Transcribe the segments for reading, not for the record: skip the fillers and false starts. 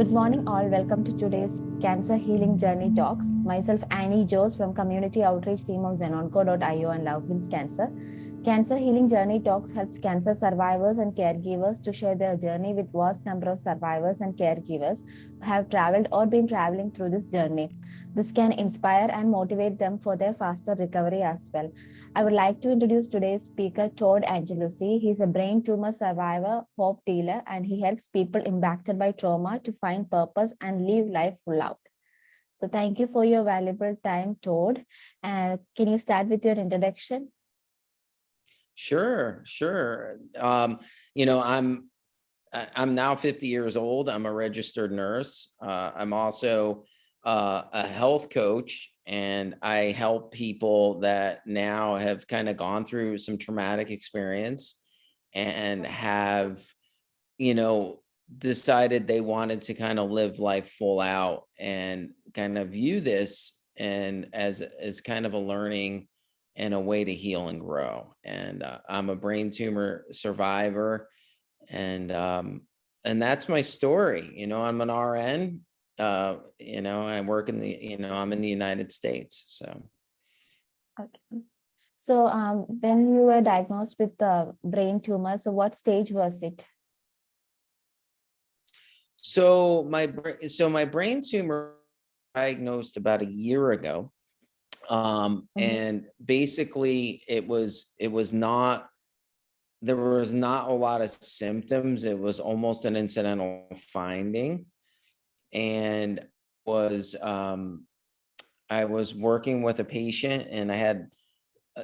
Good morning, all. Welcome to today's Cancer Healing Journey Talks. Myself, Annie Jose from Community Outreach Team of ZenOnco.io and Love Heals Cancer. Cancer Healing Journey Talks helps cancer survivors and caregivers to share their journey with vast number of survivors and caregivers who have traveled or been traveling through this journey. This can inspire and motivate them for their faster recovery as well. I would like to introduce today's speaker, Todd Angelucci. He's a brain tumor survivor, hope dealer, and he helps people impacted by trauma to find purpose and live life full out. So thank you for your valuable time, Todd. Can you start with your introduction? Sure. I'm now 50 years old. I'm a registered nurse. I'm also a health coach, and I help people that now have kind of gone through some traumatic experience and have, decided they wanted to kind of live life full out and kind of view this and as kind of a learning and a way to heal and grow. And I'm a brain tumor survivor, and that's my story. I'm an RN, and I work in I'm in the United States. So. Okay. So when you were diagnosed with the brain tumor, so what stage was it? So my brain tumor diagnosed about a year ago. And basically there was not a lot of symptoms. It was almost an incidental finding. And I was working with a patient, and I had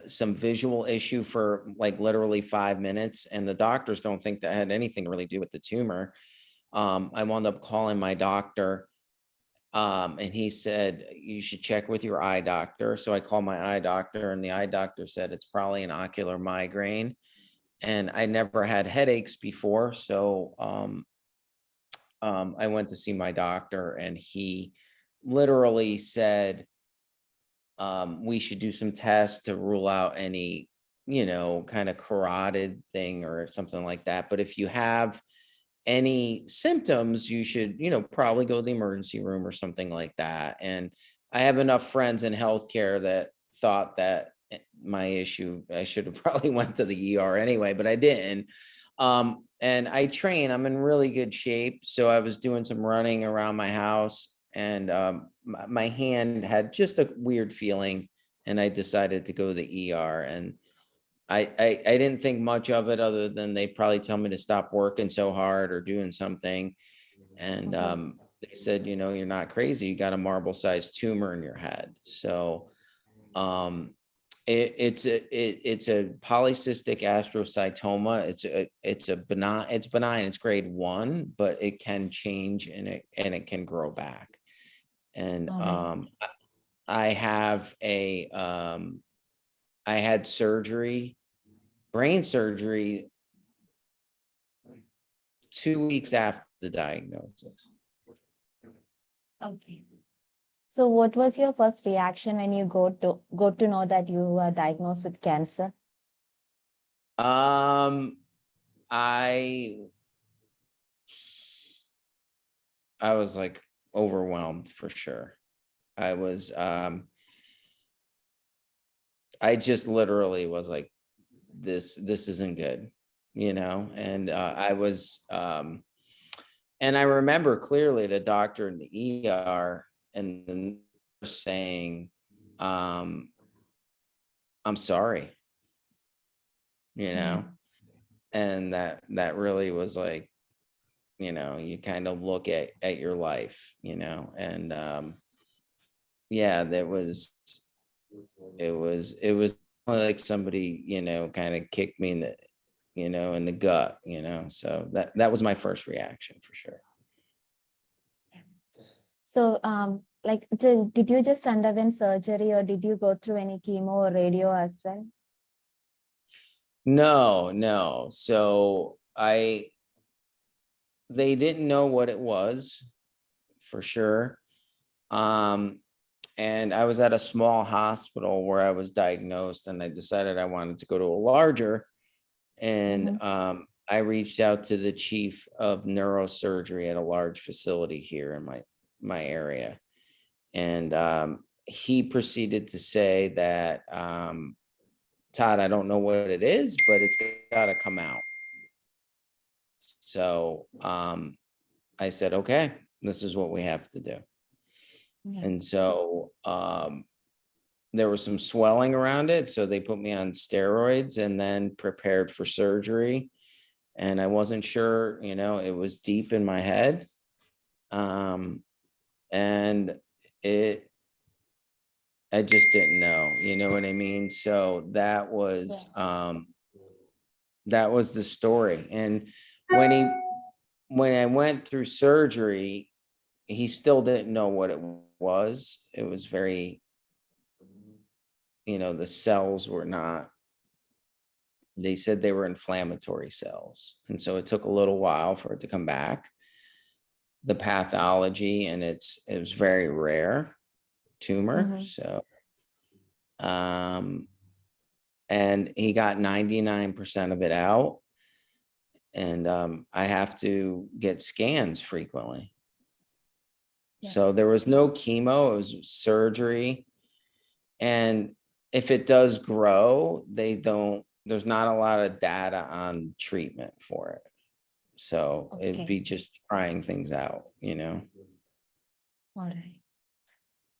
some visual issue for like literally 5 minutes, and the doctors don't think that had anything to really do with the tumor. I wound up calling my doctor, and he said, you should check with your eye doctor. So I called my eye doctor, and the eye doctor said it's probably an ocular migraine. And I never had headaches before. So I went to see my doctor, and he literally said, we should do some tests to rule out any, kind of carotid thing or something like that. But if you have any symptoms, you should, probably go to the emergency room or something like that. And I have enough friends in healthcare that thought that my issue, I should have probably went to the ER anyway, but I didn't. And I'm in really good shape. So I was doing some running around my house, and my hand had just a weird feeling, and I decided to go to the ER. And I didn't think much of it, other than they probably tell me to stop working so hard or doing something. And they said, you're not crazy. You got a marble-sized tumor in your head. So it's a Poly Cystic Astrocytoma. It's benign. It's grade 1, but it can change, and it can grow back. And I had surgery, brain surgery, 2 weeks after the diagnosis. Okay. So what was your first reaction when you got to know that you were diagnosed with cancer? I was like overwhelmed, for sure. I just literally was like, this isn't good, and and I remember clearly the doctor in the ER and the nurse saying, I'm sorry, and that really was like, you kind of look at your life, and yeah, it was like somebody, kind of kicked me in the, in the gut, so that was my first reaction, for sure. So like, did you just underwent surgery, or did you go through any chemo or radio as well? No. So they didn't know what it was, for sure. And I was at a small hospital where I was diagnosed, and I decided I wanted to go to a larger. And I reached out to the chief of neurosurgery at a large facility here in my area. And he proceeded to say that, Todd, I don't know what it is, but it's got to come out. So I said, okay, this is what we have to do. Yeah. And so there was some swelling around it. So they put me on steroids and then prepared for surgery. And I wasn't sure, it was deep in my head. And I just didn't know, you know what I mean? So that was the story. And when I went through surgery, he still didn't know what it was. It was very, the cells were not, they said they were inflammatory cells. And so it took a little while for it to come back. The pathology, and it was very rare tumor. So, and he got 99% of it out. And I have to get scans frequently. Yeah. So there was no chemo, it was surgery. And if it does grow, there's not a lot of data on treatment for it. So it'd be just trying things out, All right.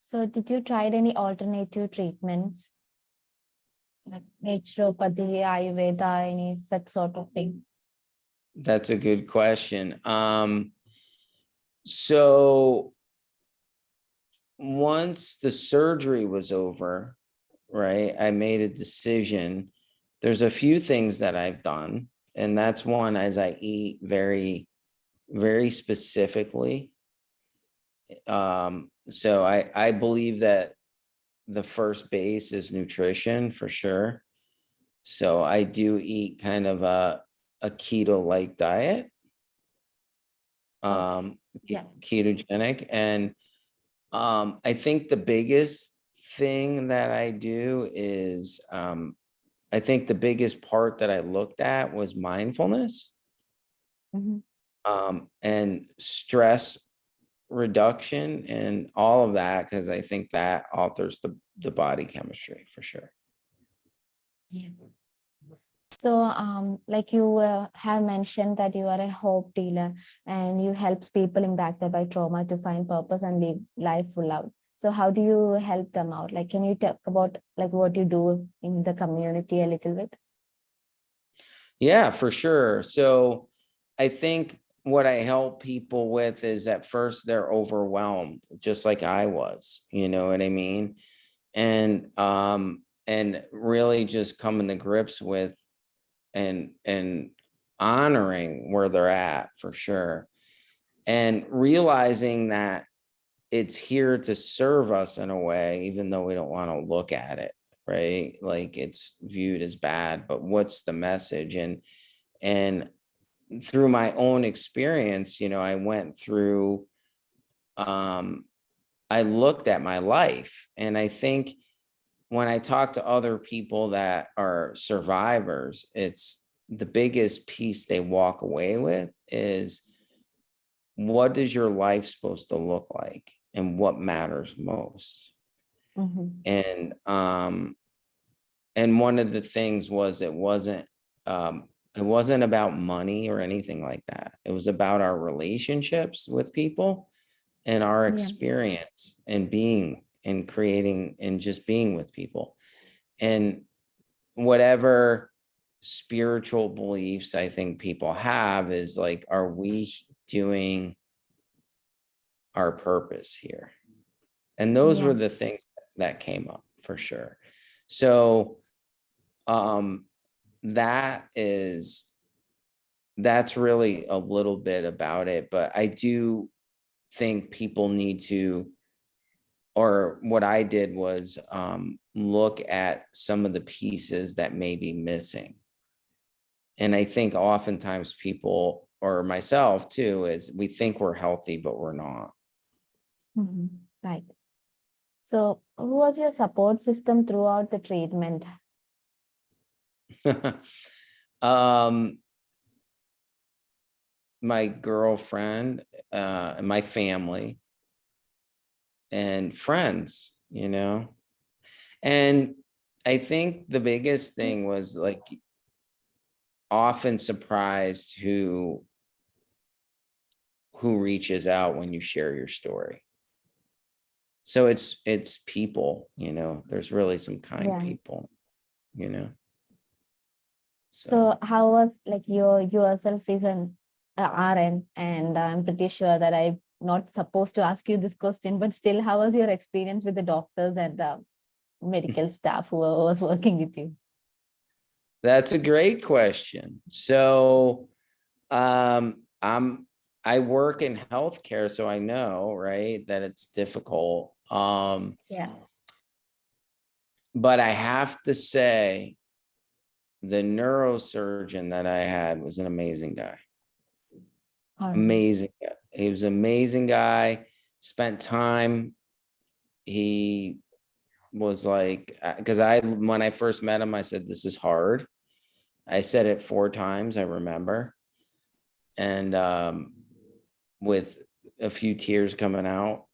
So did you try any alternative treatments? Like naturopathy, Ayurveda, any such sort of thing? That's a good question. So once the surgery was over, right, I made a decision. There's a few things that I've done, and that's one, as I eat very, very specifically. So I believe that the first base is nutrition for sure. So I do eat kind of a keto-like diet, ketogenic. And I think the biggest thing that I do is, I think the biggest part that I looked at was mindfulness, and stress reduction and all of that, because I think that alters the body chemistry for sure. Yeah. So, like you have mentioned that you are a hope dealer and you helps people impacted by trauma to find purpose and live life full out. So how do you help them out? Like, can you talk about like what you do in the community a little bit? Yeah, for sure. So I think what I help people with is, at first they're overwhelmed, just like I was, you know what I mean? And really just coming to grips with and honoring where they're at for sure. And realizing that it's here to serve us in a way, even though we don't want to look at it, right? Like it's viewed as bad, but what's the message? And through my own experience, I went through, I looked at my life, and I think when I talk to other people that are survivors, it's the biggest piece they walk away with is, what is your life supposed to look like and what matters most? And one of the things was, it wasn't about money or anything like that. It was about our relationships with people and our experience and being and creating and just being with people. And whatever spiritual beliefs I think people have is like, are we doing our purpose here? And those were the things that came up for sure. So that's really a little bit about it. But I do think people need to, or what I did was look at some of the pieces that may be missing. And I think oftentimes people, or myself too, is we think we're healthy, but we're not. Right. So who was your support system throughout the treatment? my girlfriend, and my family and friends, you know. And I think the biggest thing was like often surprised who reaches out when you share your story. So it's people, you know, there's really some kind people, you know. So how was like yourself is an RN, and I'm pretty sure that I'm not supposed to ask you this question, but still, how was your experience with the doctors and the medical staff who was working with you? That's a great question. So I work in healthcare, so I know, right, that it's difficult. Yeah. But I have to say, the neurosurgeon that I had was an amazing guy. Amazing guy. He was an amazing guy. Spent time. He was like, because when I first met him, I said, "This is hard." I said it 4 times, I remember, and with a few tears coming out.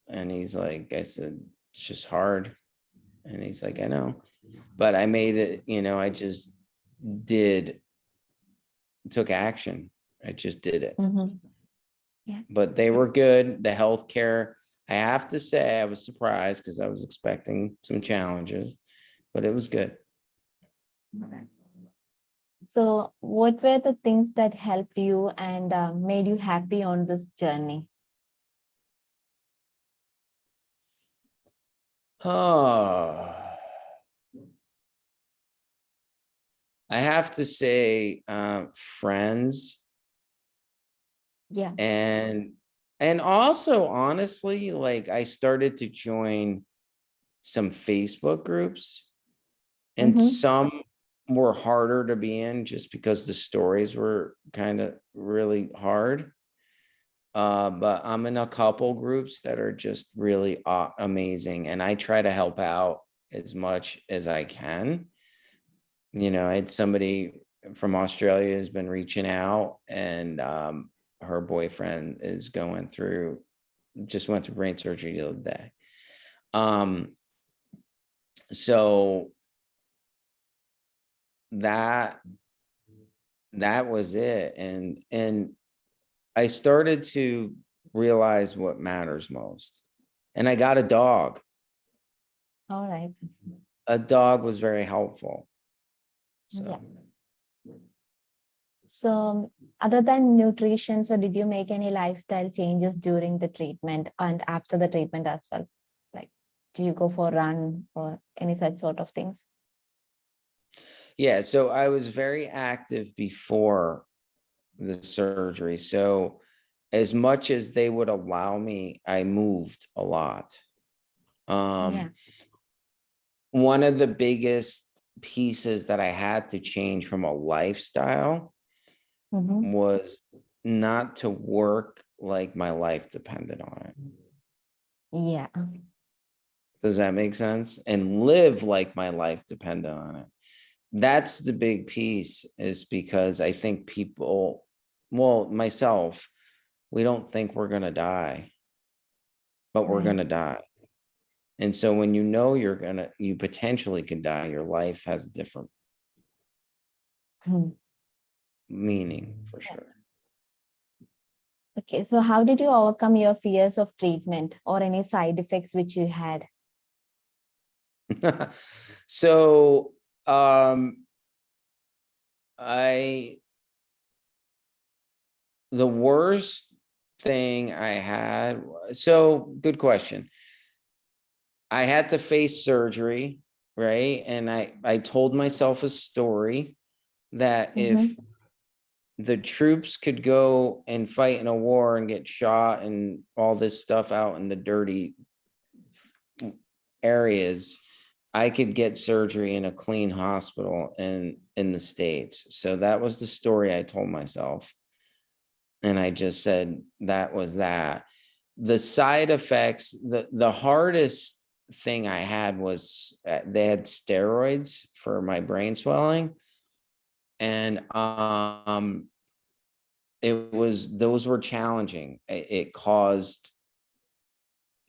And he's like, I said, "It's just hard." And he's like, "I know." But I made it, you know, I just took action. I just did it. Yeah. But they were good. The healthcare, I have to say, I was surprised because I was expecting some challenges, but it was good. So what were the things that helped you and made you happy on this journey? Oh, I have to say, friends. Yeah. And also, honestly, like I started to join some Facebook groups, and some were harder to be in just because the stories were kind of really hard. But I'm in a couple groups that are just really amazing, and I try to help out as much as I can. You know, I had somebody from Australia has been reaching out, and her boyfriend is just went through brain surgery the other day. So that was it. And I started to realize what matters most. And I got a dog. All right. A dog was very helpful. So. Yeah. So other than nutrition, so did you make any lifestyle changes during the treatment and after the treatment as well? Like, do you go for a run or any such sort of things? Yeah, so I was very active before the surgery. So as much as they would allow me, I moved a lot. One of the biggest pieces that I had to change from a lifestyle was not to work like my life depended on it. Yeah. Does that make sense? And live like my life depended on it. That's the big piece, is because I think people, well, myself, we don't think we're going to die, but we're going to die. And so when you know you potentially can die, your life has a different meaning for sure. Okay, so how did you overcome your fears of treatment or any side effects which you had? So the worst thing I had, so good question. I had to face surgery, right? And I told myself a story that if the troops could go and fight in a war and get shot and all this stuff out in the dirty areas, I could get surgery in a clean hospital in the States. So that was the story I told myself. And I just said that was that. The side effects, the hardest thing I had was they had steroids for my brain swelling. And those were challenging. It caused,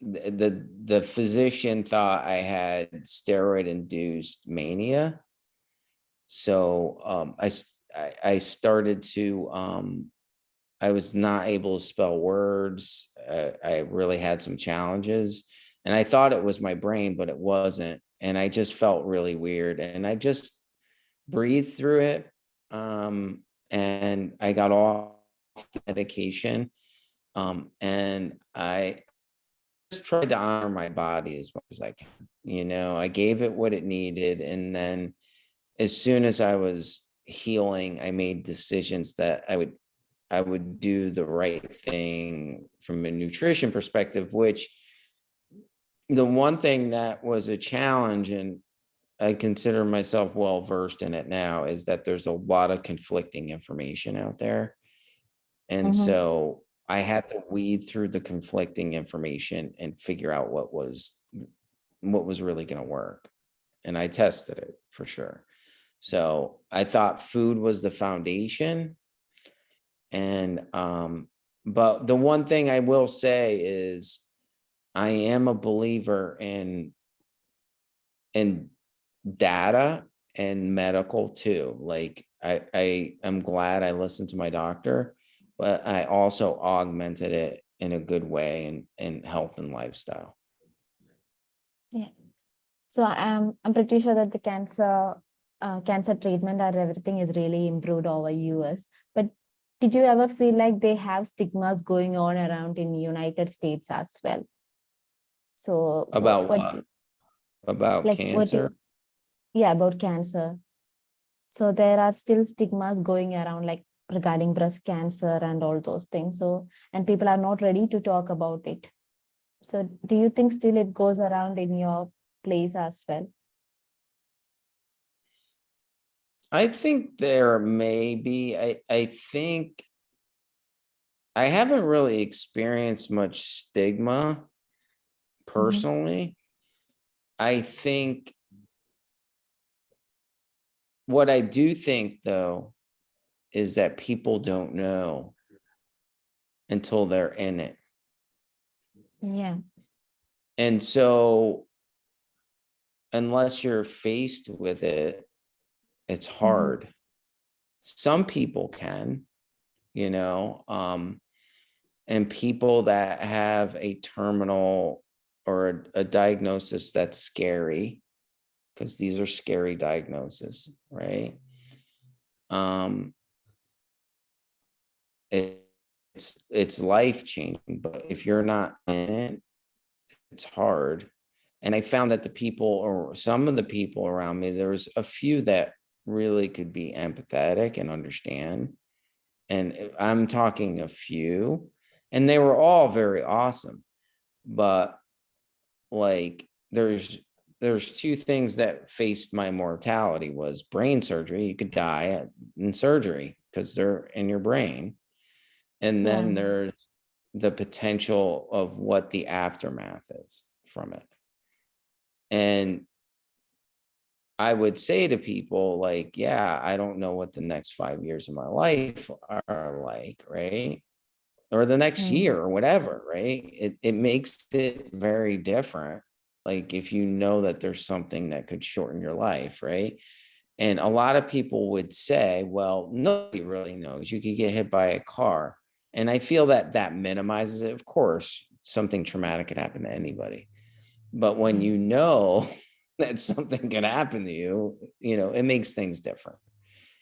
the physician thought I had steroid induced mania. So I started to, I was not able to spell words. I really had some challenges, and I thought it was my brain, but it wasn't. And I just felt really weird, and I just breathed through it. And I got off the medication. And I just tried to honor my body as much as I can. I gave it what it needed. And then as soon as I was healing, I made decisions that I would do the right thing from a nutrition perspective, which the one thing that was a challenge, and I consider myself well versed in it now, is that there's a lot of conflicting information out there. And so I had to weed through the conflicting information and figure out what was really going to work. And I tested it for sure. So I thought food was the foundation. And, but the one thing I will say is I am a believer in data and medical too. Like I am glad I listened to my doctor, but I also augmented it in a good way in health and lifestyle. Yeah. So I'm pretty sure that the cancer treatment or everything is really improved over US. But did you ever feel like they have stigmas going on around in United States as well? So About what? About cancer? Yeah, about cancer. So there are still stigmas going around, like regarding breast cancer and all those things. So, and people are not ready to talk about it. So do you think still it goes around in your place as well? I think there may be. I think I haven't really experienced much stigma personally. I think what I do think, though, is that people don't know until they're in it. Yeah. And so unless you're faced with it, it's hard. Some people can, and people that have a terminal or a diagnosis that's scary, because these are scary diagnoses, right? It's life-changing, but if you're not in it, it's hard. And I found that the people, or some of the people around me, there was a few that really could be empathetic and understand. And I'm talking a few, and they were all very awesome. But like, there's two things that faced my mortality: was brain surgery. You could die in surgery because they're in your brain. And then there's the potential of what the aftermath is from it. And I would say to people, like, yeah, I don't know what the next 5 years of my life are like, right? Or the next year or whatever, right? It makes it very different. Like, if you know that there's something that could shorten your life, right? And a lot of people would say, well, nobody really knows. You could get hit by a car. And I feel that minimizes it. Of course, something traumatic could happen to anybody. But when you know that something could happen to you, it makes things different.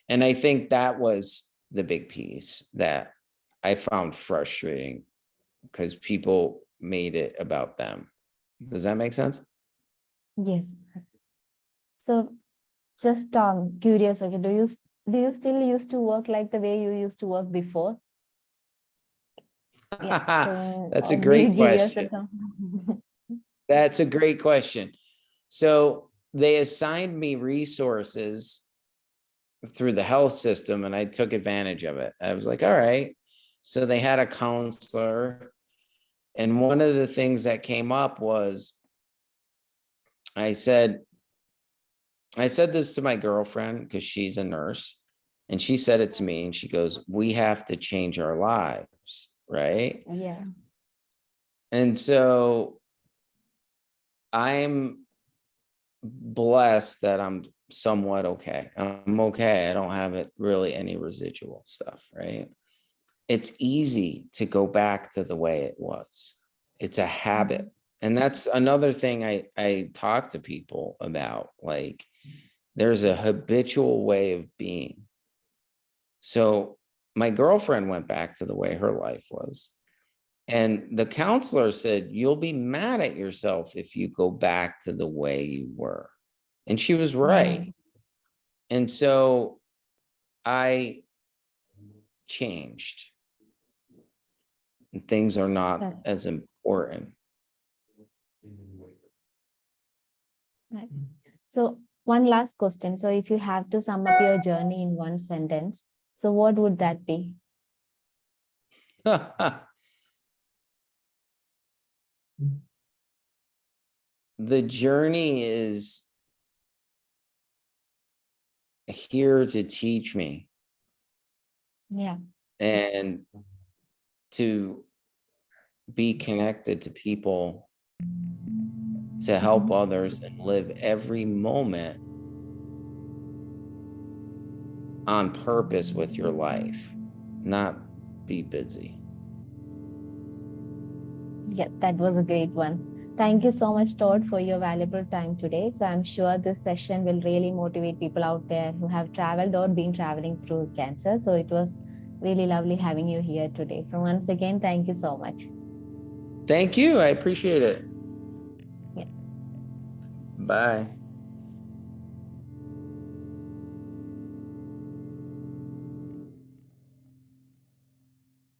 And I think that was the big piece that I found frustrating, because people made it about them. Does that make sense? Yes. So just curious, okay, do you still used to work like the way you used to work before? Yeah. So That's a do you great give yourself question. some? That's a great question. So they assigned me resources through the health system, and I took advantage of it. I was like, all right. So they had a counselor. And one of the things that came up was, I said this to my girlfriend, because she's a nurse. And she said it to me and she goes, we have to change our lives, right? Yeah. And so I'm blessed that I'm somewhat okay. I'm okay. I don't have it really any residual stuff, right? It's easy to go back to the way it was. It's a habit. And that's another thing I talk to people about. Like, there's a habitual way of being. So my girlfriend went back to the way her life was. And the counselor said, you'll be mad at yourself if you go back to the way you were. And she was right. And so I changed. And things are not as important. Right. So one last question. So if you have to sum up your journey in one sentence, so what would that be? The journey is here to teach me. Yeah. And to be connected to people, to help others, and live every moment on purpose with your life, not be busy. Yeah, that was a great one. Thank you so much, Todd, for your valuable time today. So I'm sure this session will really motivate people out there who have traveled or been traveling through cancer. So it was really lovely having you here today. So once again, thank you so much. Thank you. I appreciate it. Yeah. Bye.